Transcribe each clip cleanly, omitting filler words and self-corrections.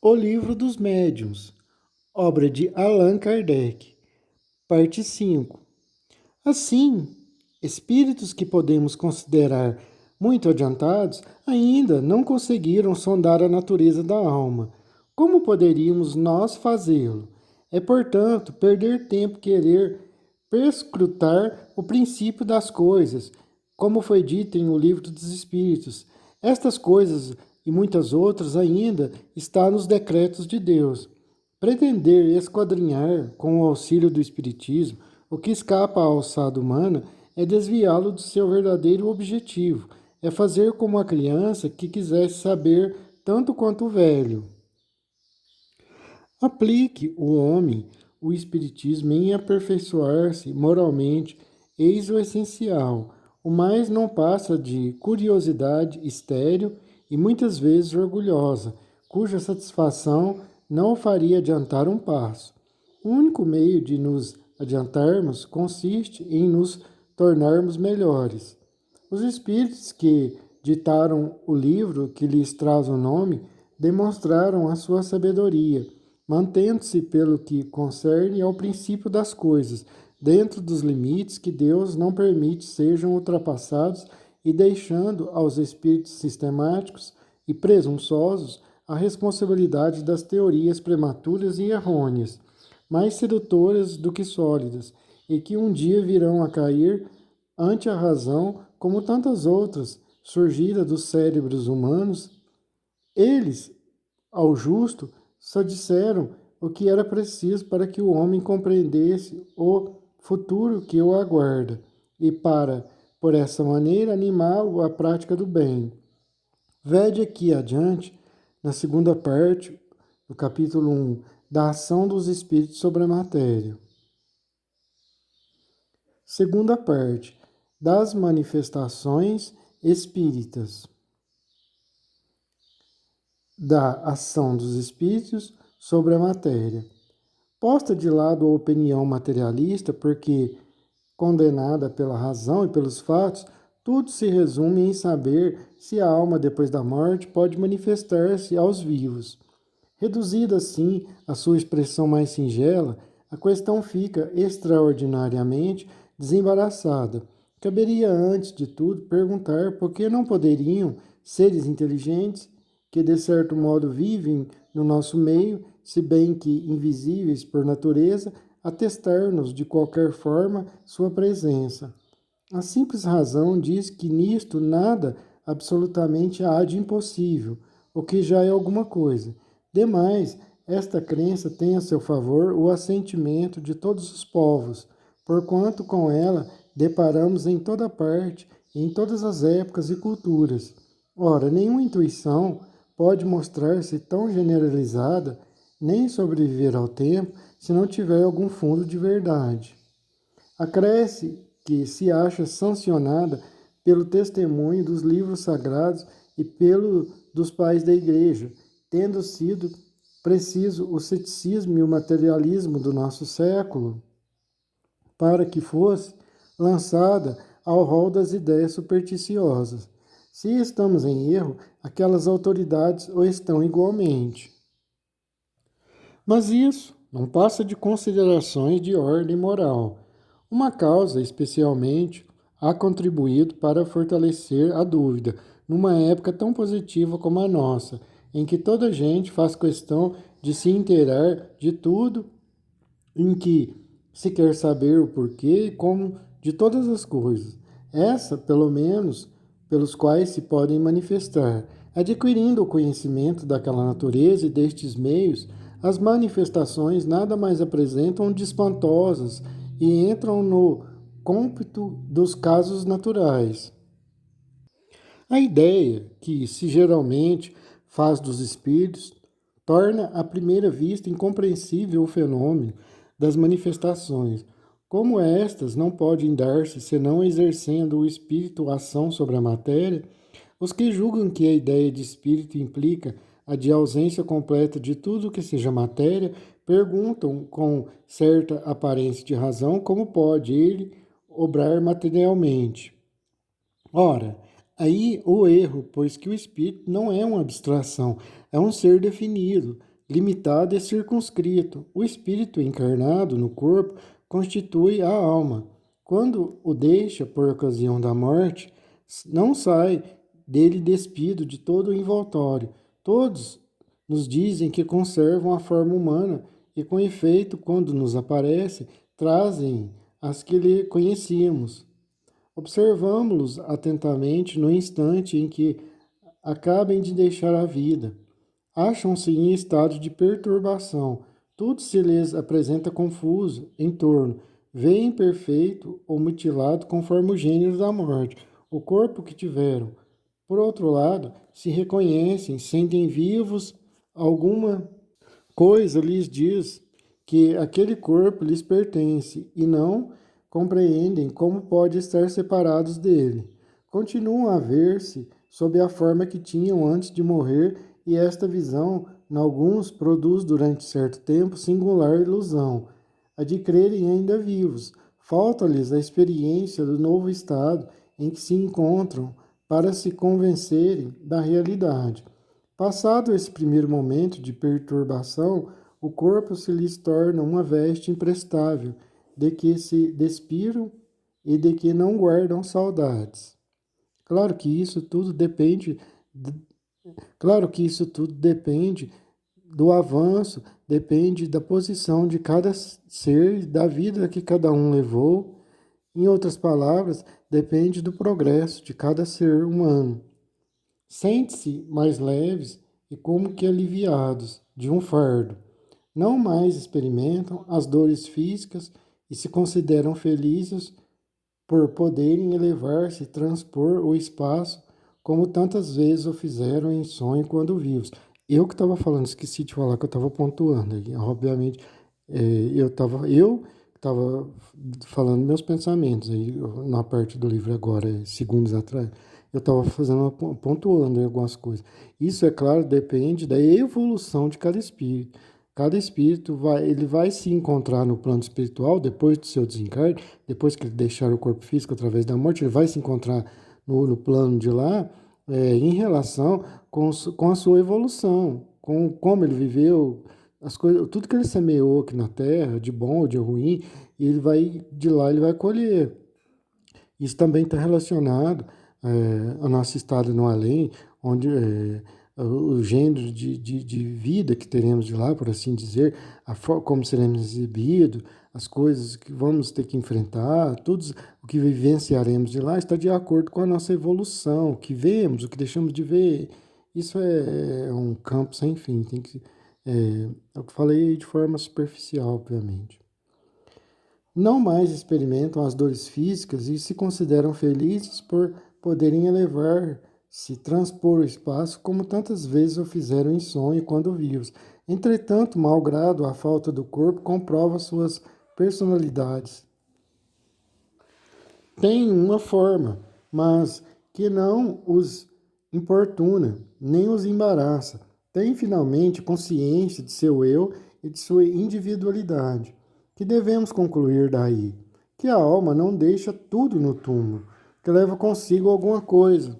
O Livro dos Médiuns, obra de Allan Kardec, parte 5. Assim, espíritos que podemos considerar muito adiantados ainda não conseguiram sondar a natureza da alma. Como poderíamos nós fazê-lo? É, portanto, perder tempo querer perscrutar o princípio das coisas, como foi dito em O Livro dos Espíritos. Estas coisas e muitas outras ainda estão nos decretos de Deus. Pretender esquadrinhar, com o auxílio do Espiritismo, o que escapa à alçada humana é desviá-lo do seu verdadeiro objetivo, é fazer como a criança que quisesse saber tanto quanto o velho. Aplique o homem o Espiritismo em aperfeiçoar-se moralmente, eis o essencial. O mais não passa de curiosidade estéril e muitas vezes orgulhosa, cuja satisfação não o faria adiantar um passo. O único meio de nos adiantarmos consiste em nos tornarmos melhores. Os espíritos que ditaram o livro que lhes traz o nome demonstraram a sua sabedoria, mantendo-se pelo que concerne ao princípio das coisas, dentro dos limites que Deus não permite sejam ultrapassados e deixando aos espíritos sistemáticos e presunçosos a responsabilidade das teorias prematuras e errôneas, mais sedutoras do que sólidas, e que um dia virão a cair ante a razão, como tantas outras, surgida dos cérebros humanos. Eles, ao justo, só disseram o que era preciso para que o homem compreendesse o futuro que o aguarda e para, por essa maneira, animá-lo à prática do bem. Vede aqui adiante, na segunda parte do capítulo 1, da ação dos espíritos sobre a matéria. Segunda parte, das manifestações espíritas. Da ação dos espíritos sobre a matéria. Posta de lado a opinião materialista, porque, condenada pela razão e pelos fatos, tudo se resume em saber se a alma depois da morte pode manifestar-se aos vivos. Reduzida assim a sua expressão mais singela, a questão fica extraordinariamente desembaraçada. Caberia, antes de tudo, perguntar por que não poderiam seres inteligentes, que de certo modo vivem no nosso meio, se bem que invisíveis por natureza, atestar-nos de qualquer forma sua presença. A simples razão diz que nisto nada absolutamente há de impossível, o que já é alguma coisa. Demais, esta crença tem a seu favor o assentimento de todos os povos, porquanto com ela deparamos em toda parte, em todas as épocas e culturas. Ora, nenhuma intuição pode mostrar-se tão generalizada, nem sobreviver ao tempo, se não tiver algum fundo de verdade. Acresce que se acha sancionada pelo testemunho dos livros sagrados e pelo dos pais da Igreja, tendo sido preciso o ceticismo e o materialismo do nosso século para que fosse lançada ao rol das ideias supersticiosas. Se estamos em erro, aquelas autoridades o estão igualmente. Mas isso não passa de considerações de ordem moral. Uma causa, especialmente, ha contribuído para fortalecer a dúvida, numa época tão positiva como a nossa, em que toda a gente faz questão de se inteirar de tudo, em que se quer saber o porquê e como de todas as coisas. Essa, pelo menos, pelos quais se podem manifestar. Adquirindo o conhecimento daquela natureza e destes meios, as manifestações nada mais apresentam de espantosas e entram no cômpito dos casos naturais. A ideia que se geralmente faz dos espíritos torna à primeira vista incompreensível o fenômeno das manifestações. Como estas não podem dar-se senão exercendo o espírito ação sobre a matéria, os que julgam que a ideia de espírito implica a de ausência completa de tudo que seja matéria, perguntam com certa aparência de razão como pode ele obrar materialmente. Ora, aí o erro, pois que o espírito não é uma abstração, é um ser definido, limitado e circunscrito. O espírito encarnado no corpo constitui a alma. Quando o deixa por ocasião da morte, não sai dele despido de todo o envoltório. Todos nos dizem que conservam a forma humana e, com efeito, quando nos aparece, trazem as que lhe conhecíamos. Observamos-los atentamente no instante em que acabem de deixar a vida. Acham-se em estado de perturbação. Tudo se lhes apresenta confuso em torno. Veem perfeito ou mutilado conforme o gênero da morte, o corpo que tiveram. Por outro lado, se reconhecem, sentem vivos, alguma coisa lhes diz que aquele corpo lhes pertence e não compreendem como pode estar separados dele. Continuam a ver-se sob a forma que tinham antes de morrer e esta visão, em alguns, produz durante certo tempo singular ilusão, a de crerem ainda vivos. Falta-lhes a experiência do novo estado em que se encontram para se convencerem da realidade. Passado esse primeiro momento de perturbação, o corpo se lhes torna uma veste imprestável, de que se despiram e de que não guardam saudades. Claro que isso tudo depende, claro que isso tudo depende do avanço, depende da posição de cada ser, da vida que cada um levou. Em outras palavras, depende do progresso de cada ser humano. Sente-se mais leves e como que aliviados de um fardo. Não mais experimentam as dores físicas e se consideram felizes por poderem elevar-se e transpor o espaço, como tantas vezes o fizeram em sonho quando vivos. Eu que estava falando, esqueci de falar que eu estava pontuando. Obviamente, eu estava falando meus pensamentos aí na parte do livro agora, segundos atrás. Eu estava pontuando em algumas coisas. Isso, é claro, depende da evolução de cada espírito. Cada espírito ele vai se encontrar no plano espiritual depois do seu desencarne, depois que ele deixar o corpo físico através da morte, ele vai se encontrar no plano de lá, em relação com a sua evolução, com como ele viveu, as coisas, tudo que ele semeou aqui na Terra, de bom ou de ruim, ele vai de lá ele vai colher. Isso também está relacionado ao nosso estado no além, onde o gênero de vida que teremos de lá, por assim dizer, como seremos exibidos, as coisas que vamos ter que enfrentar, tudo o que vivenciaremos de lá está de acordo com a nossa evolução, o que vemos, o que deixamos de ver. Isso é um campo sem fim, tem que, é o que falei de forma superficial, obviamente. Não mais experimentam as dores físicas e se consideram felizes por poderem elevar-se, transpor o espaço, como tantas vezes o fizeram em sonho quando vivos. Entretanto, malgrado a falta do corpo, comprova suas personalidades. Tem uma forma, mas que não os importuna, nem os embaraça. Tem finalmente consciência de seu eu e de sua individualidade. Que devemos concluir daí? Que a alma não deixa tudo no túmulo, que leva consigo alguma coisa.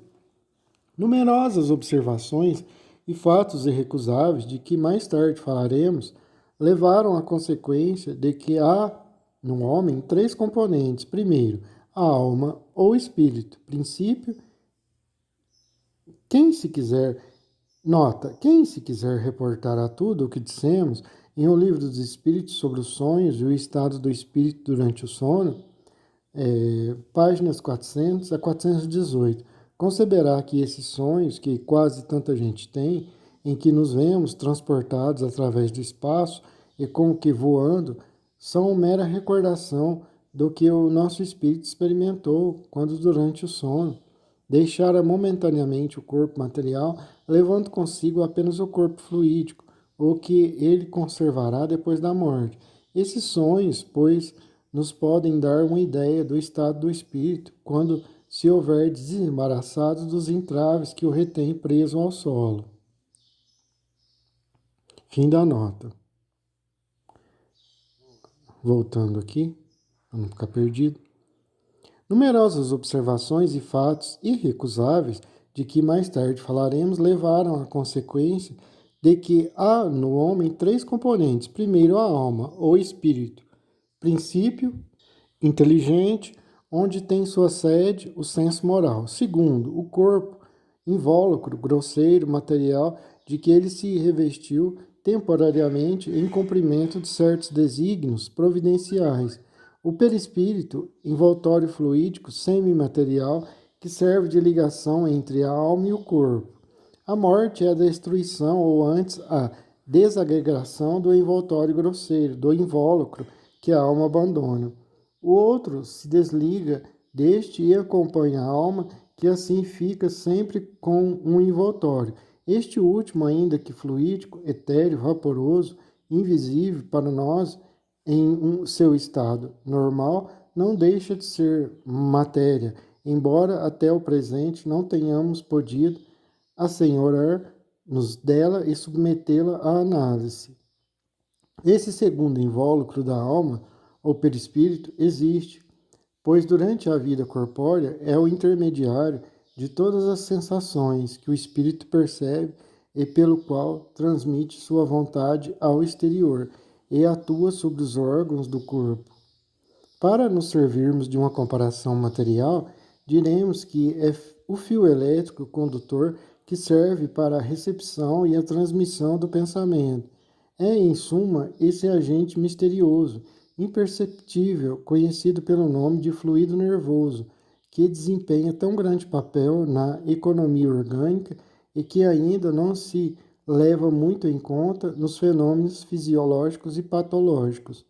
Numerosas observações e fatos irrecusáveis, de que mais tarde falaremos, levaram à consequência de que há no homem três componentes. Primeiro, a alma ou espírito. Princípio, quem se quiser, nota, quem se quiser reportar a tudo o que dissemos em O Livro dos Espíritos sobre os sonhos e o estado do espírito durante o sono, páginas 400 a 418, conceberá que esses sonhos, que quase tanta gente tem, em que nos vemos transportados através do espaço e como que voando, são mera recordação do que o nosso espírito experimentou quando durante o sono deixara momentaneamente o corpo material, levando consigo apenas o corpo fluídico, o que ele conservará depois da morte. Esses sonhos, pois, nos podem dar uma ideia do estado do espírito quando se houver desembaraçado dos entraves que o retém preso ao solo. Fim da nota. Voltando aqui, para não ficar perdido. Numerosas observações e fatos irrecusáveis, de que mais tarde falaremos, levaram à consequência de que há no homem três componentes. Primeiro, a alma, ou espírito. Princípio, inteligente, onde tem sua sede o senso moral. Segundo, o corpo, invólucro, grosseiro, material, de que ele se revestiu temporariamente em cumprimento de certos desígnios providenciais. O perispírito, envoltório fluídico, semimaterial, que serve de ligação entre a alma e o corpo. A morte é a destruição, ou antes, a desagregação do envoltório grosseiro, do invólucro, que a alma abandona. O outro se desliga deste e acompanha a alma, que assim fica sempre com um envoltório. Este último, ainda que fluídico, etéreo, vaporoso, invisível para nós, em seu estado normal, não deixa de ser matéria, embora até o presente não tenhamos podido assenhorar-nos dela e submetê-la à análise. Esse segundo invólucro da alma, ou perispírito, existe, pois durante a vida corpórea é o intermediário de todas as sensações que o espírito percebe e pelo qual transmite sua vontade ao exterior e atua sobre os órgãos do corpo. Para nos servirmos de uma comparação material, diremos que é o fio elétrico condutor que serve para a recepção e a transmissão do pensamento. É, em suma, esse agente misterioso, imperceptível, conhecido pelo nome de fluido nervoso, que desempenha tão grande papel na economia orgânica e que ainda não se leva muito em conta nos fenômenos fisiológicos e patológicos.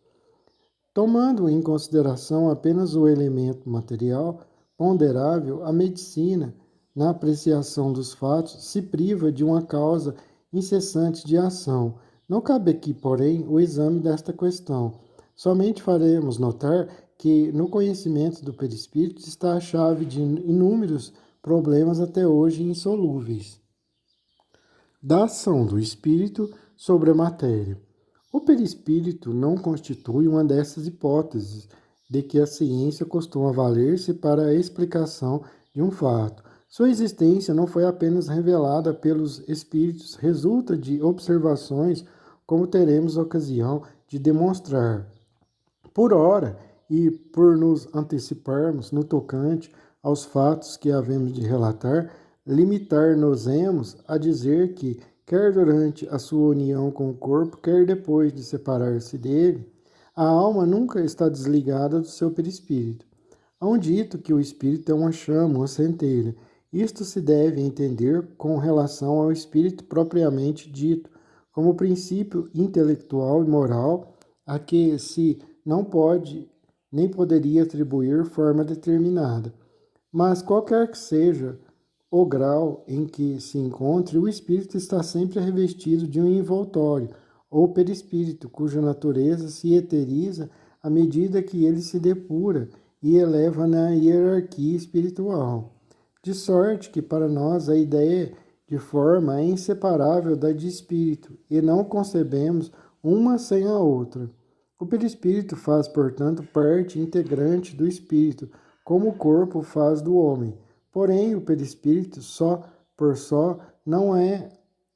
Tomando em consideração apenas o elemento material ponderável, a medicina, na apreciação dos fatos, se priva de uma causa incessante de ação. Não cabe aqui, porém, o exame desta questão. Somente faremos notar que no conhecimento do perispírito está a chave de inúmeros problemas até hoje insolúveis. Da ação do espírito sobre a matéria. O perispírito não constitui uma dessas hipóteses de que a ciência costuma valer-se para a explicação de um fato. Sua existência não foi apenas revelada pelos espíritos, resulta de observações, como teremos ocasião de demonstrar. Por ora, e por nos anteciparmos no tocante aos fatos que havemos de relatar, limitar-nos-emos a dizer que, quer durante a sua união com o corpo, quer depois de separar-se dele, a alma nunca está desligada do seu perispírito. Há um dito que o espírito é uma chama, uma centelha. Isto se deve entender com relação ao espírito propriamente dito, como princípio intelectual e moral a que se não pode nem poderia atribuir forma determinada. Mas qualquer que seja o grau em que se encontre, o espírito está sempre revestido de um envoltório, ou perispírito, cuja natureza se eteriza à medida que ele se depura e eleva na hierarquia espiritual. De sorte que para nós a ideia de forma é inseparável da de espírito, e não concebemos uma sem a outra. O perispírito faz, portanto, parte integrante do espírito, como o corpo faz do homem. Porém, o perispírito, só por só, não é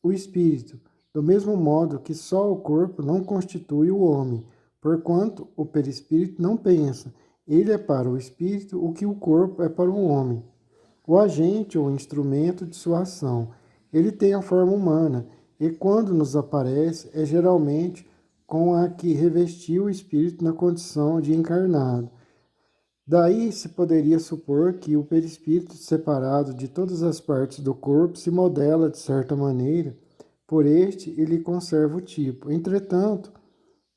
o espírito, do mesmo modo que só o corpo não constitui o homem, porquanto o perispírito não pensa. Ele é para o espírito o que o corpo é para o homem. O agente ou instrumento de sua ação. Ele tem a forma humana, e quando nos aparece, é geralmente com a que revestiu o espírito na condição de encarnado. Daí se poderia supor que o perispírito, separado de todas as partes do corpo, se modela, de certa maneira, por este e lhe conserva o tipo. Entretanto,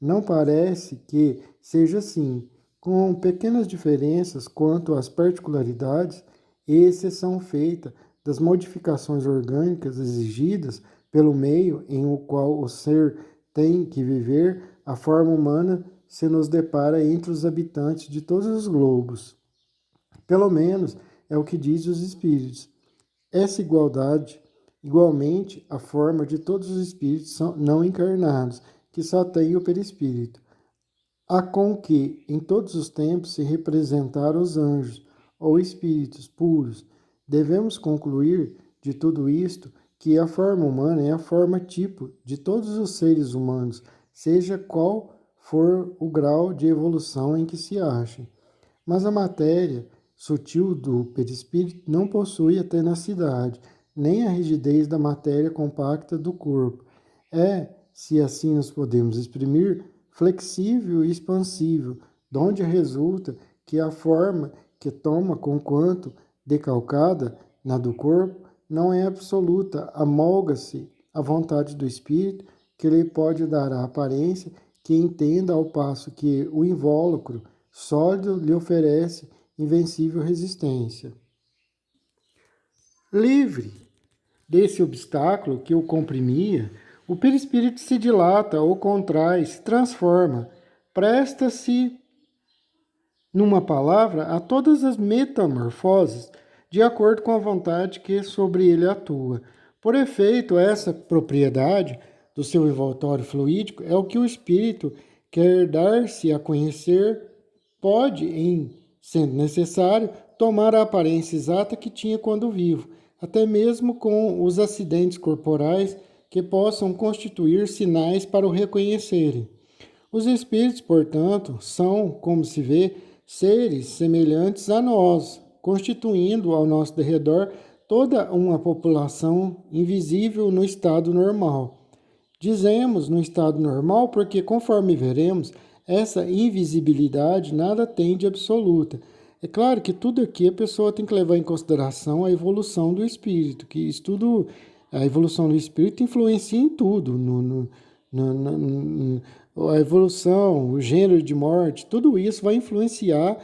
não parece que seja assim, com pequenas diferenças quanto às particularidades, e exceção feita das modificações orgânicas exigidas pelo meio em o qual o ser tem que viver, a forma humana se nos depara entre os habitantes de todos os globos. Pelo menos é o que dizem os espíritos. Essa igualdade, igualmente, a forma de todos os espíritos não encarnados, que só têm o perispírito, a com que em todos os tempos se representaram os anjos, ou espíritos puros. Devemos concluir de tudo isto que a forma humana é a forma tipo de todos os seres humanos, seja qual for o grau de evolução em que se achem. Mas a matéria sutil do perispírito não possui a tenacidade, nem a rigidez da matéria compacta do corpo. É, se assim nos podemos exprimir, flexível e expansível, donde resulta que a forma que toma conquanto decalcada na do corpo não é absoluta, amolga-se à vontade do espírito, que lhe pode dar a aparência que entenda, ao passo que o invólucro sólido lhe oferece invencível resistência. Livre desse obstáculo que o comprimia, o perispírito se dilata ou contrai, se transforma, presta-se, numa palavra, a todas as metamorfoses, de acordo com a vontade que sobre ele atua. Por efeito, essa propriedade do seu envoltório fluídico é o que o espírito quer dar-se a conhecer, pode, em sendo necessário, tomar a aparência exata que tinha quando vivo, até mesmo com os acidentes corporais que possam constituir sinais para o reconhecerem. Os espíritos, portanto, são, como se vê, seres semelhantes a nós, constituindo ao nosso derredor toda uma população invisível no estado normal. Dizemos no estado normal porque, conforme veremos, essa invisibilidade nada tem de absoluta. É claro que tudo aqui a pessoa tem que levar em consideração a evolução do espírito, que isso tudo, a evolução do espírito influencia em tudo, a evolução, o gênero de morte, tudo isso vai influenciar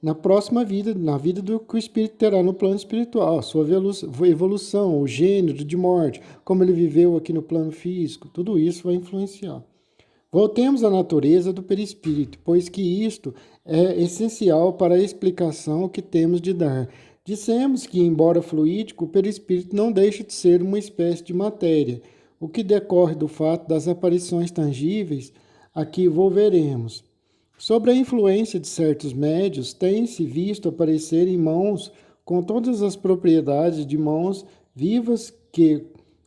na próxima vida, na vida do que o espírito terá no plano espiritual, a sua evolução, o gênero de morte, como ele viveu aqui no plano físico, tudo isso vai influenciar. Voltemos à natureza do perispírito, pois que isto é essencial para a explicação que temos de dar. Dissemos que, embora fluídico, o perispírito não deixa de ser uma espécie de matéria, o que decorre do fato das aparições tangíveis a que volveremos. Sobre a influência de certos médios, tem-se visto aparecer em mãos com todas as propriedades de mãos vivas que,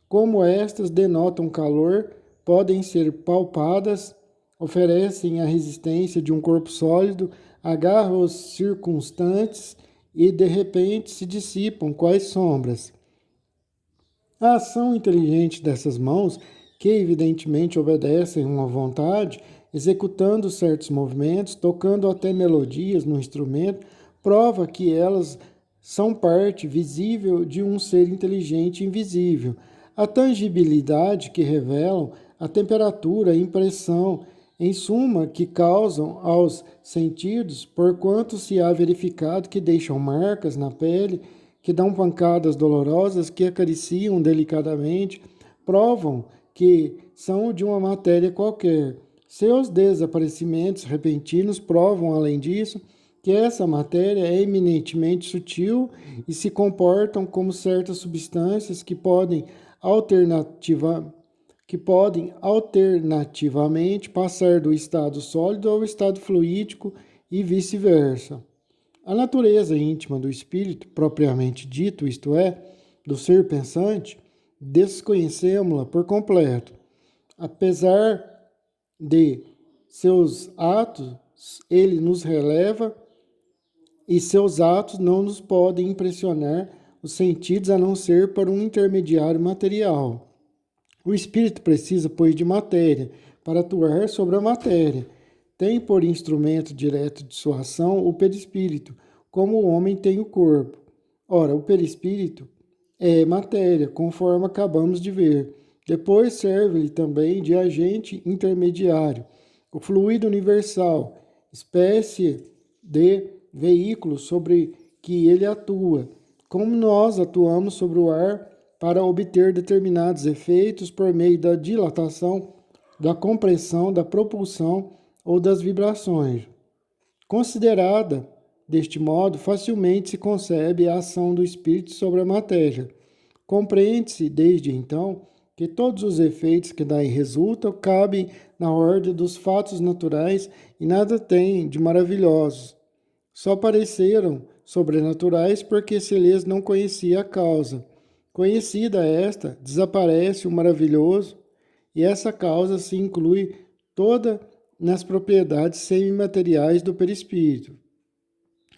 como estas denotam calor, podem ser palpadas, oferecem a resistência de um corpo sólido, agarram os circunstantes e, de repente, se dissipam quais sombras. A ação inteligente dessas mãos, que evidentemente obedecem uma vontade, executando certos movimentos, tocando até melodias no instrumento, prova que elas são parte visível de um ser inteligente invisível. A tangibilidade que revelam, a temperatura, a impressão, em suma, que causam aos sentidos, porquanto se há verificado que deixam marcas na pele, que dão pancadas dolorosas, que acariciam delicadamente, provam que são de uma matéria qualquer. Seus desaparecimentos repentinos provam, além disso, que essa matéria é eminentemente sutil e se comportam como certas substâncias que podem alternativamente passar do estado sólido ao estado fluídico e vice-versa. A natureza íntima do espírito, propriamente dito, isto é, do ser pensante, desconhecemos-la por completo. Apesar de seus atos, ele nos releva e seus atos não nos podem impressionar os sentidos a não ser por um intermediário material. O espírito precisa, pois, de matéria para atuar sobre a matéria. Tem por instrumento direto de sua ação o perispírito, como o homem tem o corpo. Ora, o perispírito é matéria, conforme acabamos de ver. Depois serve-lhe também de agente intermediário, o fluido universal, espécie de veículo sobre que ele atua, como nós atuamos sobre o ar para obter determinados efeitos por meio da dilatação, da compressão, da propulsão ou das vibrações. Considerada deste modo, facilmente se concebe a ação do espírito sobre a matéria. Compreende-se, desde então, que todos os efeitos que daí resultam cabem na ordem dos fatos naturais e nada têm de maravilhosos. Só pareceram sobrenaturais porque se lhes não conhecia a causa. Conhecida esta, desaparece o maravilhoso, e essa causa se inclui toda nas propriedades semimateriais do perispírito.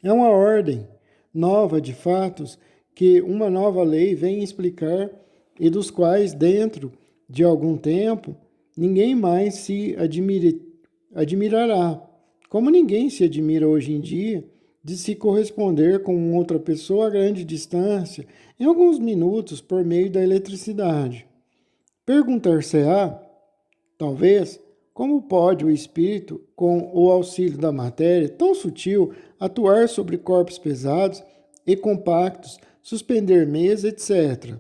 É uma ordem nova de fatos que uma nova lei vem explicar e dos quais, dentro de algum tempo, ninguém mais se admirará, como ninguém se admira hoje em dia de se corresponder com outra pessoa a grande distância, em alguns minutos, por meio da eletricidade. Perguntar-se-á, talvez, como pode o espírito, com o auxílio da matéria tão sutil, atuar sobre corpos pesados e compactos, suspender mesa, etc.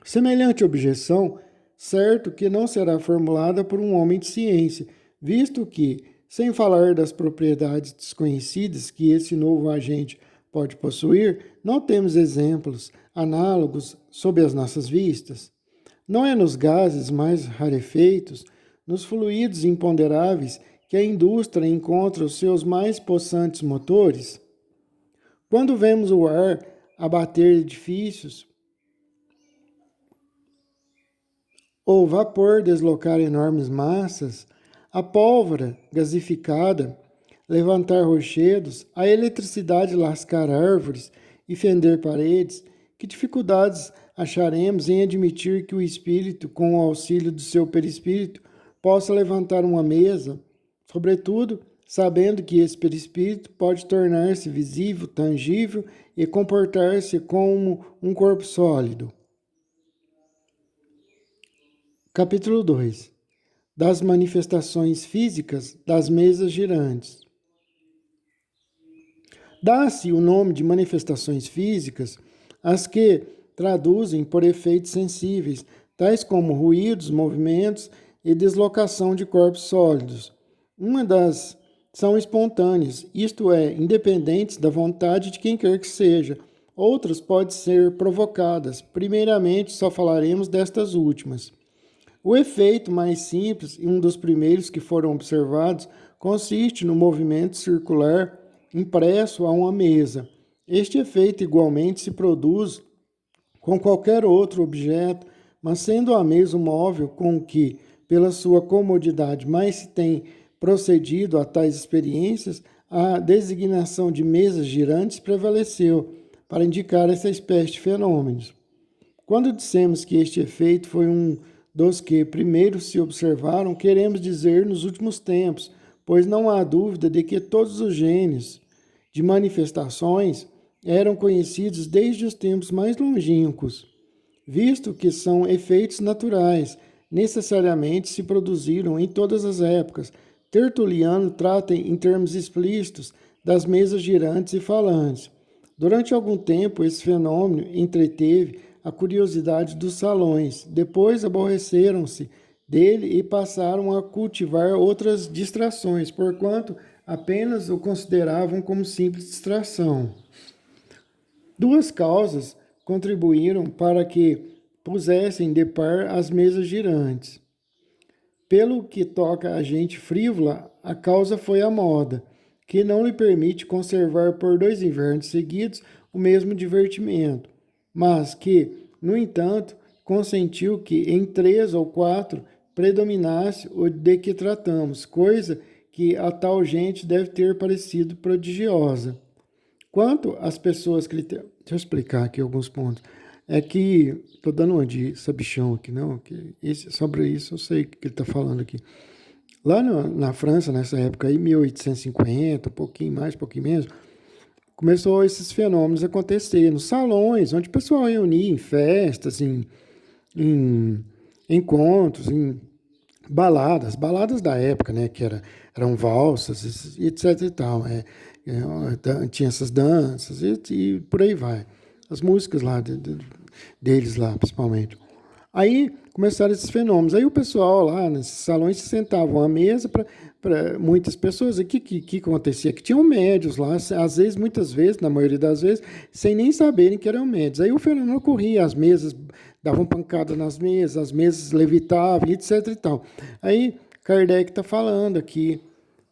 Semelhante objeção, certo que não será formulada por um homem de ciência, visto que, sem falar das propriedades desconhecidas que esse novo agente pode possuir, não temos exemplos análogos sob as nossas vistas. Não é nos gases mais rarefeitos, nos fluidos imponderáveis, que a indústria encontra os seus mais possantes motores? Quando vemos o ar abater edifícios, ou vapor deslocar enormes massas, a pólvora gasificada levantar rochedos, a eletricidade lascar árvores e fender paredes, que dificuldades acharemos em admitir que o espírito, com o auxílio do seu perispírito, possa levantar uma mesa, sobretudo sabendo que esse perispírito pode tornar-se visível, tangível e comportar-se como um corpo sólido. Capítulo 2. Das manifestações físicas das mesas girantes. Dá-se o nome de manifestações físicas às que traduzem por efeitos sensíveis, tais como ruídos, movimentos e deslocação de corpos sólidos. Uma das são espontâneas, isto é, independentes da vontade de quem quer que seja. Outras podem ser provocadas. Primeiramente, só falaremos destas últimas. O efeito mais simples, e um dos primeiros que foram observados, consiste no movimento circular impresso a uma mesa. Este efeito igualmente se produz com qualquer outro objeto, mas sendo a mesa um móvel com que, pela sua comodidade, mais se tem procedido a tais experiências, a designação de mesas girantes prevaleceu para indicar essa espécie de fenômenos. Quando dissemos que este efeito foi um dos que primeiro se observaram, queremos dizer nos últimos tempos, pois não há dúvida de que todos os gênios de manifestações eram conhecidos desde os tempos mais longínquos, visto que são efeitos naturais, necessariamente se produziram em todas as épocas. Tertuliano trata em termos explícitos das mesas girantes e falantes. Durante algum tempo, esse fenômeno entreteve a curiosidade dos salões. Depois aborreceram-se dele e passaram a cultivar outras distrações, porquanto apenas o consideravam como simples distração. Duas causas contribuíram para que pusessem de par as mesas girantes. Pelo que toca a gente frívola, a causa foi a moda, que não lhe permite conservar por 2 invernos seguidos o mesmo divertimento, mas que, no entanto, consentiu que em 3 ou 4 predominasse o de que tratamos, coisa que a tal gente deve ter parecido prodigiosa. Quanto às pessoas que... Deixa eu explicar aqui alguns pontos. É que, estou dando uma de sabichão aqui, não, que sobre isso eu sei o que ele está falando aqui. Lá na França, nessa época aí, 1850, um pouquinho mais, um pouquinho menos, começou esses fenômenos a acontecer nos salões, onde o pessoal reunia em festas, em encontros, em baladas da época, né, que eram valsas, etc e tal, tinha essas danças e por aí vai, as músicas lá deles lá, principalmente. Aí começaram esses fenômenos. Aí o pessoal lá nesses salões se sentavam à mesa para muitas pessoas. E o que acontecia? Que tinham médios lá, às vezes, muitas vezes, na maioria das vezes, sem nem saberem que eram médios. Aí o fenômeno ocorria, as mesas davam pancada nas mesas, as mesas levitavam, etc e tal. Aí Kardec está falando aqui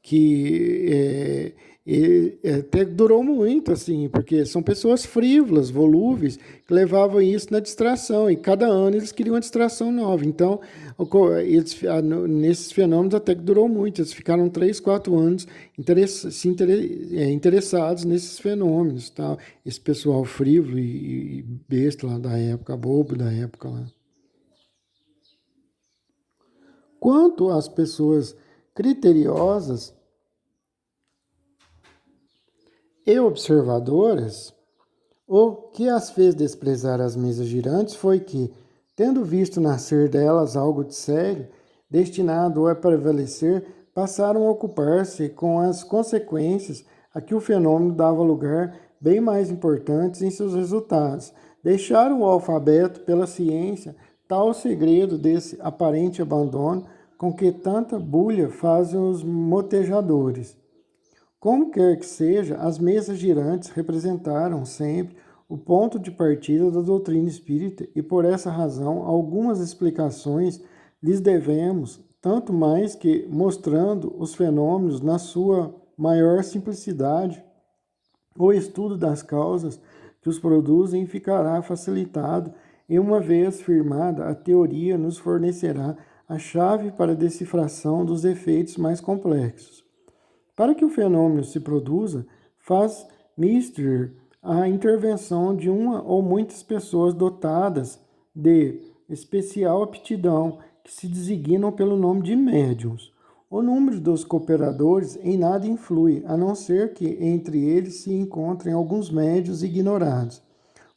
que E até durou muito, assim, porque são pessoas frívolas, volúveis, que levavam isso na distração, e cada ano eles queriam uma distração nova. Então, nesses fenômenos até que durou muito, eles ficaram 3, 4 anos interessados nesses fenômenos, tal. Esse pessoal frívolo e besta lá da época, bobo da época lá. Quanto às pessoas criteriosas e observadoras, o que as fez desprezar as mesas girantes foi que, tendo visto nascer delas algo de sério, destinado a prevalecer, passaram a ocupar-se com as consequências a que o fenômeno dava lugar, bem mais importantes em seus resultados. Deixaram o alfabeto pela ciência, tal o segredo desse aparente abandono com que tanta bulha fazem os motejadores. Como quer que seja, as mesas girantes representaram sempre o ponto de partida da doutrina espírita e, por essa razão, algumas explicações lhes devemos, tanto mais que, mostrando os fenômenos na sua maior simplicidade, o estudo das causas que os produzem ficará facilitado e, uma vez firmada, a teoria nos fornecerá a chave para a decifração dos efeitos mais complexos. Para que o fenômeno se produza, faz Mister a intervenção de uma ou muitas pessoas dotadas de especial aptidão, que se designam pelo nome de médiums. O número dos cooperadores em nada influi, a não ser que entre eles se encontrem alguns médios ignorados.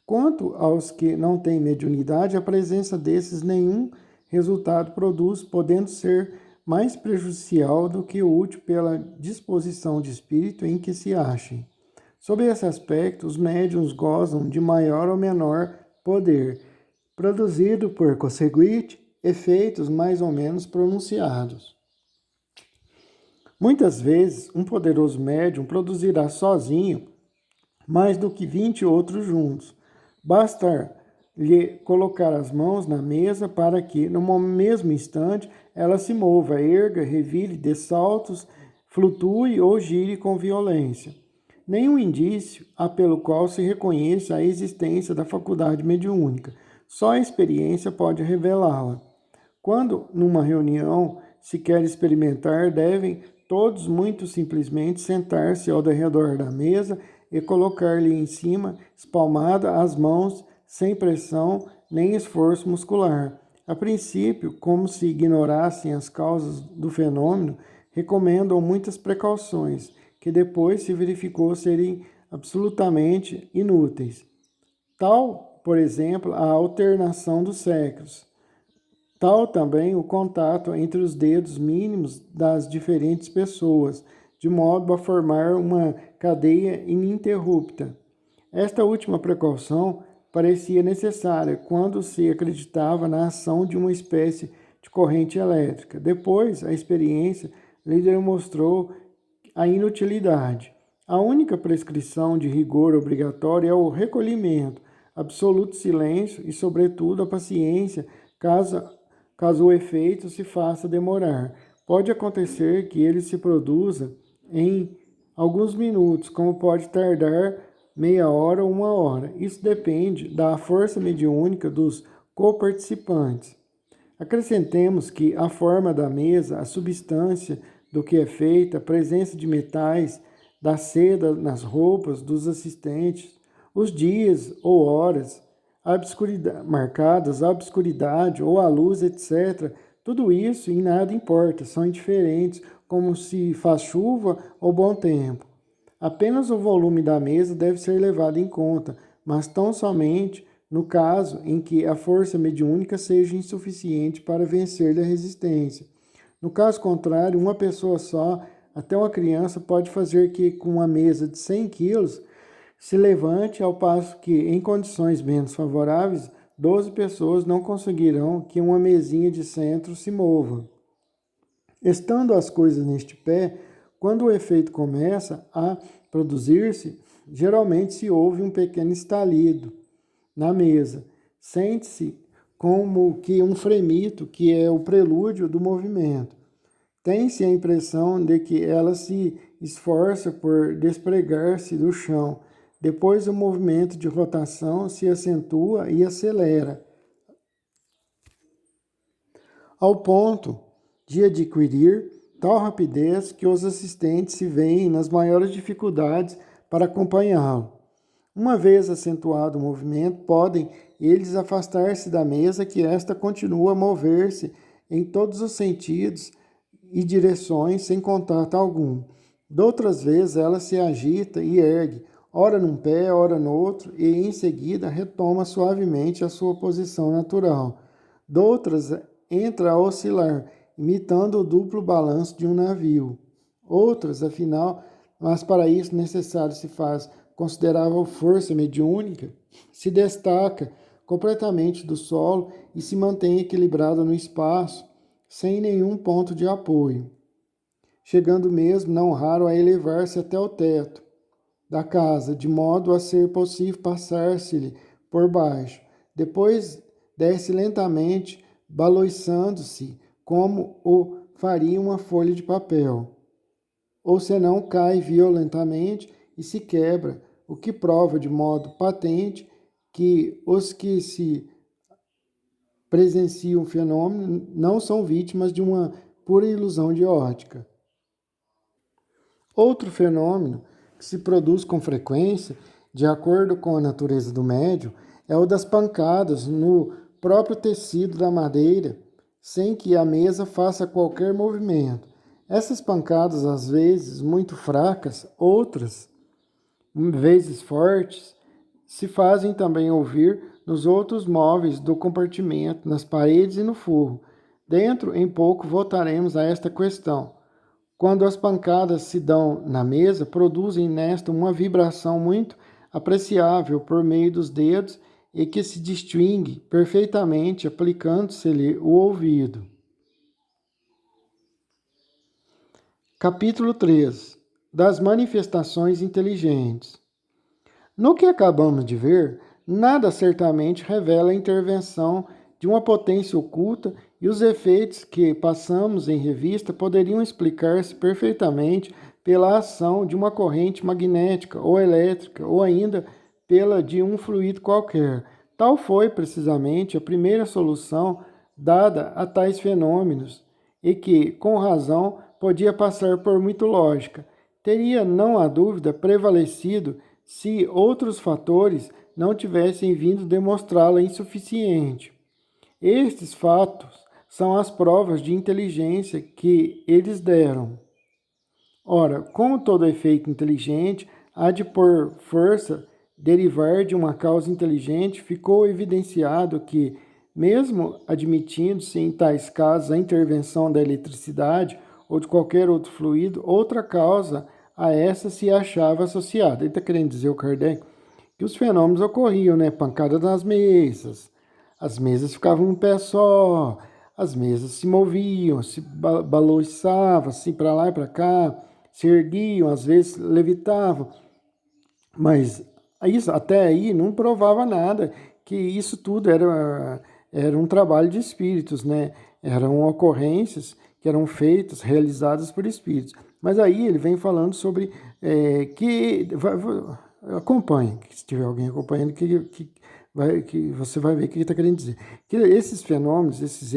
Quanto aos que não têm mediunidade, a presença desses nenhum resultado produz, podendo ser mais prejudicial do que útil pela disposição de espírito em que se achem. Sob esse aspecto, os médiuns gozam de maior ou menor poder, produzido, por conseguinte, efeitos mais ou menos pronunciados. Muitas vezes, um poderoso médium produzirá sozinho mais do que 20 outros juntos. Basta lhe colocar as mãos na mesa para que, no mesmo instante, ela se mova, erga, revire, dê saltos, flutue ou gire com violência. Nenhum indício há pelo qual se reconheça a existência da faculdade mediúnica. Só a experiência pode revelá-la. Quando, numa reunião, se quer experimentar, devem todos muito simplesmente sentar-se ao redor da mesa e colocar-lhe em cima, espalmada, as mãos, sem pressão nem esforço muscular. A princípio, como se ignorassem as causas do fenômeno, recomendam muitas precauções, que depois se verificou serem absolutamente inúteis. Tal, por exemplo, a alternação dos séculos. Tal também o contato entre os dedos mínimos das diferentes pessoas, de modo a formar uma cadeia ininterrupta. Esta última precaução parecia necessária quando se acreditava na ação de uma espécie de corrente elétrica. Depois, a experiência lhe demonstrou a inutilidade. A única prescrição de rigor obrigatória é o recolhimento, absoluto silêncio e, sobretudo, a paciência, caso o efeito se faça demorar. Pode acontecer que ele se produza em alguns minutos, como pode tardar meia hora ou uma hora. Isso depende da força mediúnica dos coparticipantes. Acrescentemos que a forma da mesa, a substância do que é feita, a presença de metais, da seda nas roupas dos assistentes, os dias ou horas marcadas, a obscuridade ou a luz, etc. Tudo isso em nada importa, são indiferentes, como se faz chuva ou bom tempo. Apenas o volume da mesa deve ser levado em conta, mas tão somente no caso em que a força mediúnica seja insuficiente para vencer a resistência. No caso contrário, uma pessoa só, até uma criança, pode fazer que com uma mesa de 100 quilos se levante, ao passo que, em condições menos favoráveis, 12 pessoas não conseguirão que uma mesinha de centro se mova. Estando as coisas neste pé, quando o efeito começa a produzir-se, geralmente se ouve um pequeno estalido na mesa. Sente-se como que um fremito, que é o prelúdio do movimento. Tem-se a impressão de que ela se esforça por despregar-se do chão. Depois o movimento de rotação se acentua e acelera, ao ponto de adquirir tal rapidez que os assistentes se veem nas maiores dificuldades para acompanhá-lo. Uma vez acentuado o movimento, podem eles afastar-se da mesa que esta continua a mover-se em todos os sentidos e direções sem contato algum. Doutras vezes ela se agita e ergue, ora num pé, ora no outro, e em seguida retoma suavemente a sua posição natural. Doutras entra a oscilar, imitando o duplo balanço de um navio. Outras, afinal, mas para isso necessário se faz considerável força mediúnica, se destaca completamente do solo e se mantém equilibrada no espaço, sem nenhum ponto de apoio, chegando mesmo, não raro, a elevar-se até o teto da casa, de modo a ser possível passar-se-lhe por baixo. Depois desce lentamente, baloiçando-se, como o faria uma folha de papel. Ou senão cai violentamente e se quebra, o que prova de modo patente que os que se presenciam o fenômeno não são vítimas de uma pura ilusão de ótica. Outro fenômeno que se produz com frequência, de acordo com a natureza do médium, é o das pancadas no próprio tecido da madeira, sem que a mesa faça qualquer movimento. Essas pancadas, às vezes muito fracas, outras vezes fortes, se fazem também ouvir nos outros móveis do compartimento, nas paredes e no forro. Dentro em pouco voltaremos a esta questão. Quando as pancadas se dão na mesa, produzem nesta uma vibração muito apreciável por meio dos dedos e que se distingue perfeitamente aplicando-se-lhe o ouvido. Capítulo 3. Das manifestações inteligentes. No que acabamos de ver, nada certamente revela a intervenção de uma potência oculta e os efeitos que passamos em revista poderiam explicar-se perfeitamente pela ação de uma corrente magnética ou elétrica ou ainda pela de um fluido qualquer. Tal foi precisamente a primeira solução dada a tais fenômenos e que, com razão, podia passar por muito lógica. Teria, não há dúvida, prevalecido se outros fatores não tivessem vindo demonstrá-la insuficiente. Estes fatos são as provas de inteligência que eles deram. Ora, como todo efeito inteligente há de por força derivar de uma causa inteligente, ficou evidenciado que, mesmo admitindo-se em tais casos a intervenção da eletricidade ou de qualquer outro fluido, outra causa a essa se achava associada. Ele está querendo dizer, o Kardec, que os fenômenos ocorriam, né? Pancada nas mesas, as mesas ficavam um pé só, as mesas se moviam, se balançavam assim para lá e para cá, se erguiam, às vezes levitavam, mas isso, até aí não provava nada, que isso tudo era um trabalho de espíritos, né? Eram ocorrências que eram feitas, realizadas por espíritos. Mas aí ele vem falando sobre acompanhe, se tiver alguém acompanhando, que você vai ver o que ele está querendo dizer. Que esses fenômenos, esses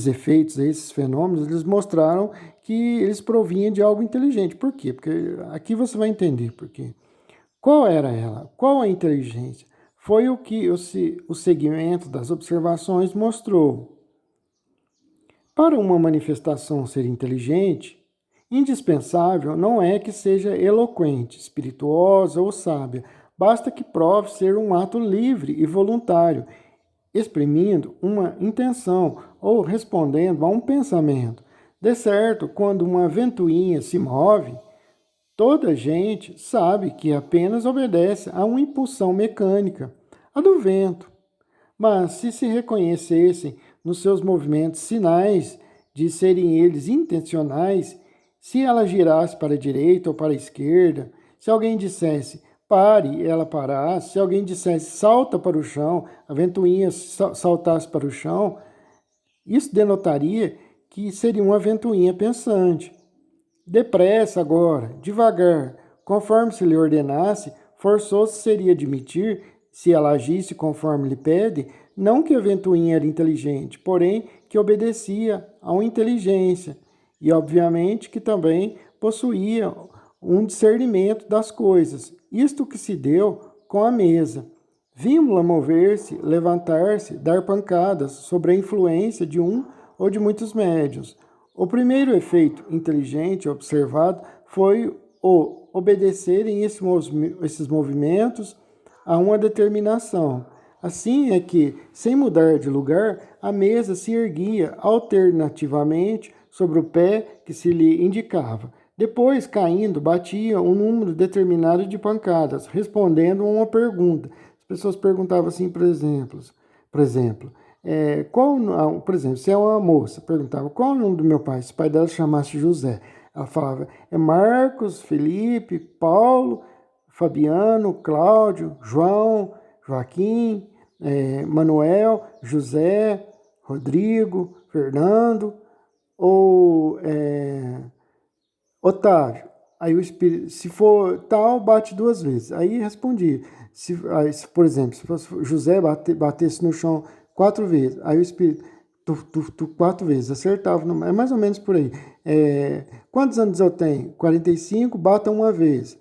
efeitos, esses fenômenos, eles mostraram que eles provinham de algo inteligente. Por quê? Porque aqui você vai entender por quê. Qual era ela? Qual a inteligência? Foi o que o segmento das observações mostrou. Para uma manifestação ser inteligente, indispensável não é que seja eloquente, espirituosa ou sábia, basta que prove ser um ato livre e voluntário, exprimindo uma intenção ou respondendo a um pensamento. De certo, quando uma ventoinha se move, toda gente sabe que apenas obedece a uma impulsão mecânica, a do vento. Mas se reconhecessem nos seus movimentos sinais de serem eles intencionais, se ela girasse para a direita ou para a esquerda, se alguém dissesse pare, ela parasse, se alguém dissesse salta para o chão, a ventoinha saltasse para o chão, isso denotaria que seria uma ventoinha pensante. Depressa agora, devagar, conforme se lhe ordenasse, forçoso seria admitir, se ela agisse conforme lhe pede, não que a ventoinha era inteligente, porém que obedecia a uma inteligência, e obviamente que também possuía um discernimento das coisas. Isto que se deu com a mesa. Vimos-la mover-se, levantar-se, dar pancadas sobre a influência de um ou de muitos médiuns. O primeiro efeito inteligente observado foi o obedecerem esses movimentos a uma determinação. Assim é que, sem mudar de lugar, a mesa se erguia alternativamente sobre o pé que se lhe indicava. Depois, caindo, batia um número determinado de pancadas, respondendo a uma pergunta. As pessoas perguntavam assim, por exemplo, por exemplo, se é uma moça, perguntava qual é o nome do meu pai, se o pai dela chamasse José. Ela falava, é Marcos, Felipe, Paulo, Fabiano, Cláudio, João, Joaquim, Manuel, José, Rodrigo, Fernando, ou Otávio. Aí o espírito, se for tal, bate duas vezes. Aí respondi. Por exemplo, se fosse José batesse no chão 4 vezes, aí o espírito, quatro vezes, acertava. É mais ou menos por aí. Quantos anos eu tenho? 45, bata uma vez.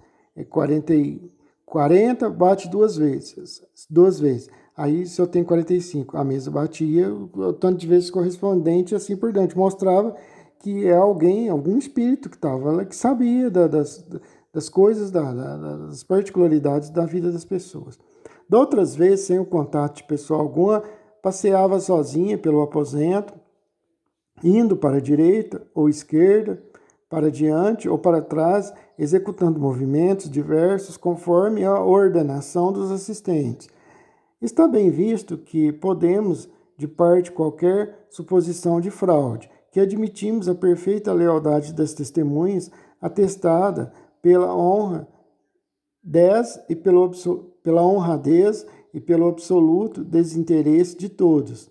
40, bate duas vezes. Duas vezes. Aí, se eu tenho 45, a mesa batia o tanto de vezes correspondente e assim por diante. Mostrava que é alguém, algum espírito que estava lá, que sabia das coisas, das particularidades da vida das pessoas. De outras vezes, sem o contato de pessoa alguma, passeava sozinha pelo aposento, indo para a direita ou esquerda, para diante ou para trás, executando movimentos diversos conforme a ordenação dos assistentes. Está bem visto que podemos, de parte qualquer suposição de fraude, que admitimos a perfeita lealdade das testemunhas, atestada pela pela honradez e pelo absoluto desinteresse de todos.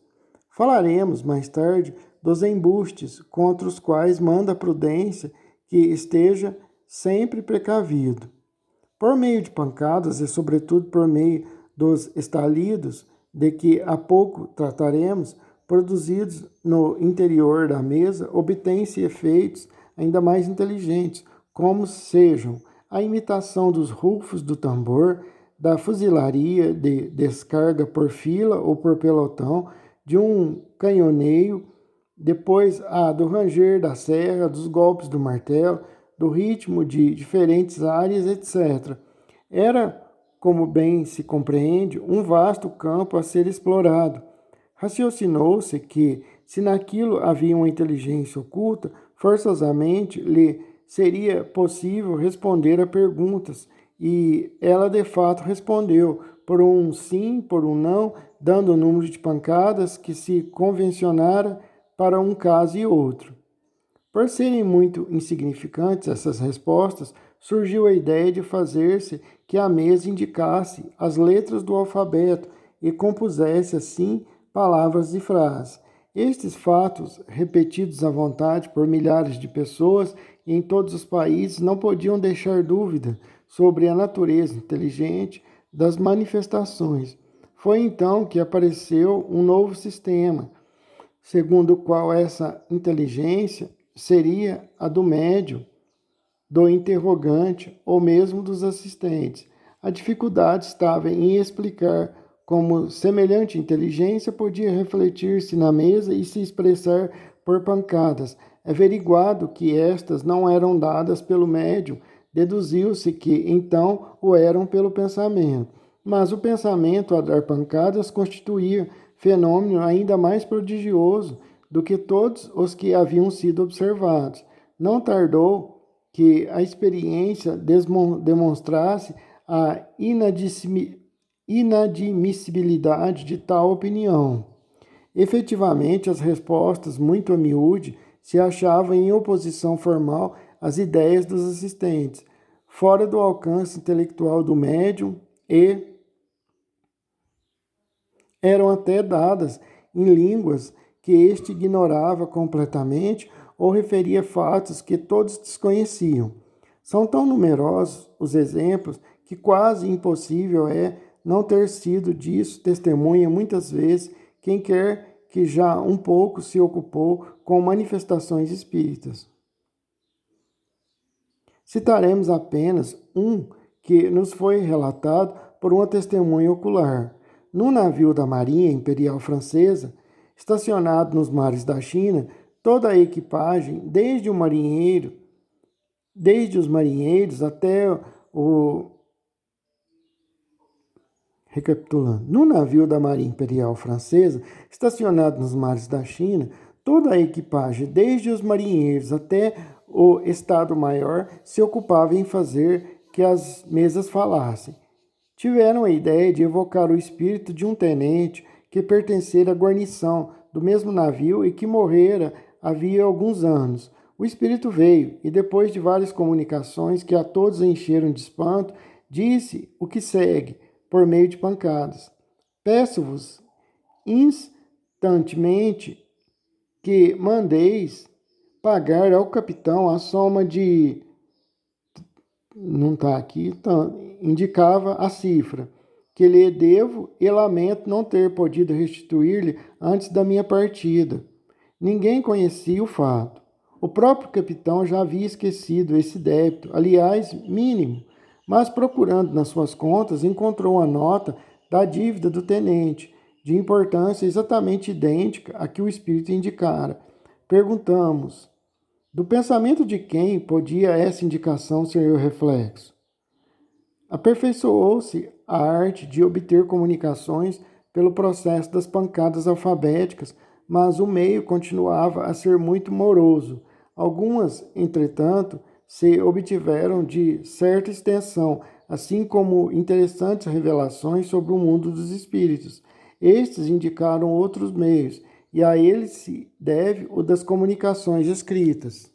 Falaremos mais tarde dos embustes contra os quais manda a prudência que esteja sempre precavido. Por meio de pancadas e, sobretudo, por meio dos estalidos, de que há pouco trataremos, produzidos no interior da mesa, obtêm-se efeitos ainda mais inteligentes, como sejam a imitação dos rufos do tambor, da fuzilaria de descarga por fila ou por pelotão, de um canhoneio, depois a do ranger da serra, dos golpes do martelo, do ritmo de diferentes áreas, etc. Era, como bem se compreende, um vasto campo a ser explorado. Raciocinou-se que, se naquilo havia uma inteligência oculta, forçosamente lhe seria possível responder a perguntas, e ela de fato respondeu, por um sim, por um não, dando o número de pancadas que se convencionara para um caso e outro. Por serem muito insignificantes essas respostas, surgiu a ideia de fazer-se que a mesa indicasse as letras do alfabeto e compusesse assim palavras e frases. Estes fatos, repetidos à vontade por milhares de pessoas em todos os países, não podiam deixar dúvida sobre a natureza inteligente das manifestações. Foi então que apareceu um novo sistema, segundo o qual essa inteligência seria a do médium, do interrogante ou mesmo dos assistentes. A dificuldade estava em explicar como semelhante inteligência podia refletir-se na mesa e se expressar por pancadas. Averiguado que estas não eram dadas pelo médium, deduziu-se que então o eram pelo pensamento. Mas o pensamento a dar pancadas constituía fenômeno ainda mais prodigioso do que todos os que haviam sido observados. Não tardou que a experiência demonstrasse a inadmissibilidade de tal opinião. Efetivamente, as respostas, muito a miúde, se achavam em oposição formal às ideias dos assistentes, fora do alcance intelectual do médium e eram até dadas em línguas que este ignorava completamente ou referia fatos que todos desconheciam. São tão numerosos os exemplos que quase impossível é não ter sido disso testemunha muitas vezes quem quer que já um pouco se ocupou com manifestações espíritas. Citaremos apenas um que nos foi relatado por uma testemunha ocular. Num navio da Marinha Imperial Francesa, estacionado nos mares da China, toda a equipagem, desde os marinheiros até o Recapitulando, no navio da Marinha Imperial Francesa, estacionado nos mares da China, toda a equipagem, desde os marinheiros até o Estado-Maior, se ocupava em fazer que as mesas falassem. Tiveram a ideia de evocar o espírito de um tenente que pertencera à guarnição do mesmo navio e que morrera havia alguns anos. O espírito veio e, depois de várias comunicações que a todos encheram de espanto, disse o que segue, por meio de pancadas. Peço-vos instantemente que mandeis pagar ao capitão a soma de... Não está aqui, então, indicava a cifra, que lhe devo e lamento não ter podido restituir-lhe antes da minha partida. Ninguém conhecia o fato. O próprio capitão já havia esquecido esse débito, aliás, mínimo, mas procurando nas suas contas, encontrou a nota da dívida do tenente, de importância exatamente idêntica à que o espírito indicara. Perguntamos, do pensamento de quem podia essa indicação ser o reflexo? Aperfeiçoou-se a arte de obter comunicações pelo processo das pancadas alfabéticas, mas o meio continuava a ser muito moroso. Algumas, entretanto, se obtiveram de certa extensão, assim como interessantes revelações sobre o mundo dos espíritos. Estes indicaram outros meios, e a eles se deve o das comunicações escritas.